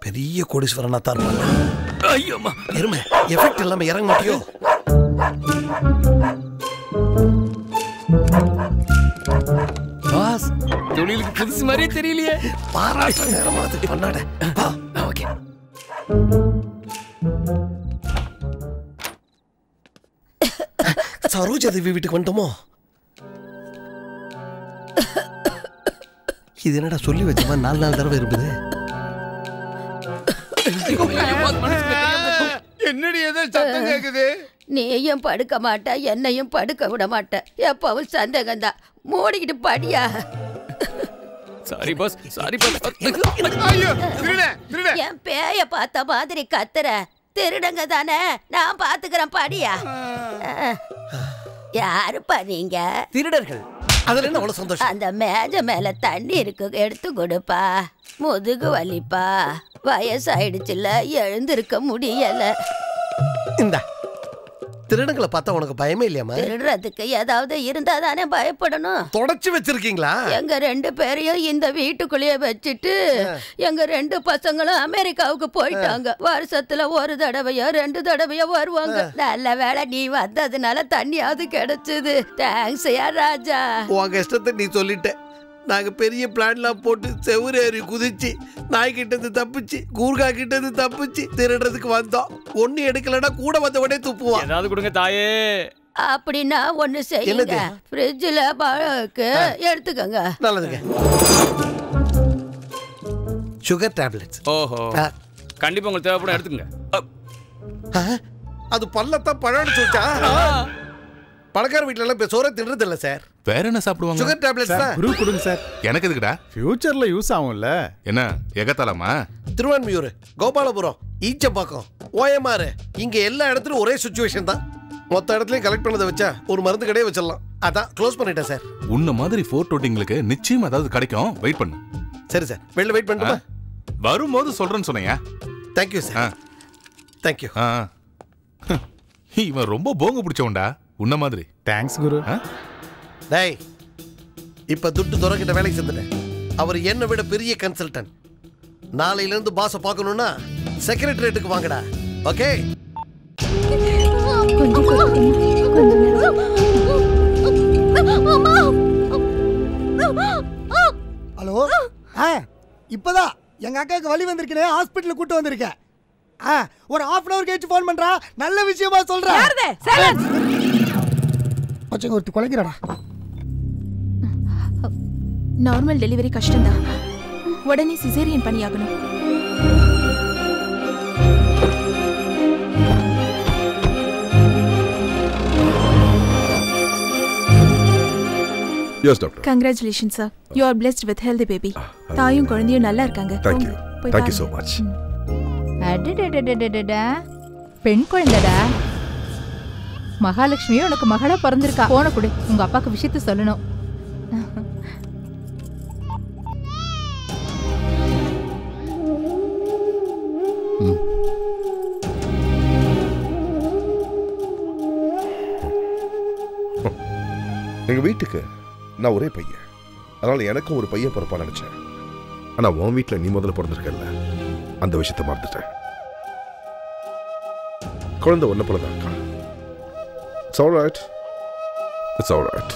பெரிய கோடீஸ்வரனா தான் இருப்பாங்க. ஐயோம்மா எருமை எஃபெக்ட் இல்லாம இறங்க மாட்டியோ? பாஸ் தொழிலுக்கு புதுசு மாதிரியே தெரியலையே. பாராட்ட நேரமாது பண்ணாட. ஓகே சரோஜா தேவி வீட்டுக்கு வந்துட்டோமோ? இது என்னடா சொல்லி வச்ச மாதிரி 4 தடவை இருக்குது. என்னடி ஏதோ சத்தம் கேக்குது? நீயும் படுக்க மாட்ட, என்னையும் படுக்க விட மாட்ட. எப்பவும் சந்தேகம் தான். மூடிக்கிட்டு படியா. Sorry boss, sorry boss. ஐயோ திருடே திருடே. என் பேய பார்த்த மாதிரி கத்துற. திருடங்க தானே, நான் பாத்துக்கிறேன் படியா. யாருப்பா நீங்க? திருடர்கள். அதுல என்ன அவ்வளவு சந்தோஷம்? அந்த மேஜ மேல தண்ணி இருக்கு, எடுத்து கொடுப்பா. முதுகு வலிப்பா, வயசாயிடுச்சுல, எழுந்திருக்க முடியல. இந்த திருடங்களை பார்த்தா உனக்கு பயமே இல்லையாமா? திருடுறதுக்கு ஏதாவது இருந்தா தானே பயப்படணும். தொடச்சு வச்சிருக்கீங்களா? எங்க 2 பேரையும் இந்த வீட்டுக்குள்ளேயே வச்சுட்டு எங்க 2 பசங்களும் அமெரிக்காவுக்கு போயிட்டாங்க. வருஷத்துல 1 தடவையோ 2 தடவையோ வருவாங்க. நல்ல வேளை நீ வந்ததுனால தண்ணியாவது கிடைச்சது. தேங்க்ஸ் யா ராஜா. உங்க இஷ்டத்தை நீ சொல்லிட்ட. நாங்க பெரிய பிளான்லாம் போட்டு செவுரு ஏறி குதிச்சு நாய்கிட்ட தப்பிச்சு கூர்கா கிட்ட தப்பிச்சு திருடுறதுக்கு வந்தோம். ஒண்ணு எடுக்கலன்னா கூட வந்தவனே துப்புவான். ஏதாவது கொடுங்க தாயே. அப்படின்னா ஒண்ணு செய்யுங்க, ஃப்ரிட்ஜ்ல பழக்கு எடுத்துக்கங்க. நல்லதுங்க. Sugar tablets. ஓஹோ, கண்டிப்பா உங்களுக்கு தேவைப்படும், எடுத்துக்கங்க. அது பல்லத்தான் பழம்னு சொல்லிட்டா? பணக்கார வீட்ல எல்லாம் சோற தின்றது இல்ல சார். வேற என்ன சாப்பிடுவாங்க? சுகர் டேப்லெட்ஸ் தான். குரு கொடுங்க சார். எனக்கு எதுக்குடா? ஃபியூச்சர்ல யூஸ் ஆகும்ல. என்ன எகத்தாலமா? திருவான்மியூர், கோபாலபுரம், ஈச்சம்பாக்கம், ஓஎம்ஆர், இங்க எல்லா இடத்துலயும் ஒரே சிச்சுவேஷன் தான். மொத்த இடத்துலயும் கலெக்ட் பண்ணதை வச்சா ஒரு மருந்து கடையே வச்சிடலாம். அதான் க்ளோஸ் பண்ணிட்டேன் சார். உன்ன மாதிரி 420ங்களுக்கு நிச்சயம் ஏதாவது கிடைக்கும், வெயிட் பண்ணு. சரி சார், வெளில வெயிட் பண்ணுமா? வரும்போது சொல்றேன்னு சொன்னீங்க. Thank you sir. தேங்க்யூ. இவன் ரொம்ப போங்க பிடிச்சவன்டா உன்ன மாதிரி. தேங்க்ஸ் குரு. டேய், இப்ப துட்டு துறக்கிட்ட வேலைக்கு சேர்ந்துட்டேன். அவர் என்னை விட பெரிய கன்சல்டன்ட். நாளையில இருந்து பாஸை பார்க்கணும்னா செக்ரட்டரியேட்டுக்கு வாங்கடா. ஓகே? ஹலோ. இப்பதான் எங்க அக்காவுக்கு வலி வந்திருக்கேன், ஹாஸ்பிட்டலுக்கு கூட்டு வந்திருக்கேன். ஒரு 1/2 hour கழிச்சு போன் பண்றா. நல்ல விஷயமா சொல்றேன். ஒருத்தி குலைக்கிறடா. நார்மல் டெலிவரி கஷ்டம்தான், உடனே caesarean பண்ணியாகணும். Yes, doctor. Congratulations, sir. You are blessed with healthy baby. தாயும் குழந்தையும் நல்லா இருக்காங்க. Thank you. Thank you so much. அடடடடடடடா, பெண் குழந்தைடா. மகாலட்சுமியே உனக்கு மகளா பிறந்திருக்கா. போன கொடு, உங்க அப்பாக்கு விஷயத்த சொல்லணும். எங்க வீட்டுக்கு நான் ஒரே பையன், அதனால எனக்கும் ஒரு பையன் பிறப்பா நினைச்சேன். ஆனா உன் வீட்டுல நீ முதல்ல பிறந்திருக்கல, அந்த விஷயத்த மறந்துட்டேன். குழந்தை ஒன்ன போலதான் இருக்கா. It's all right. It's all right.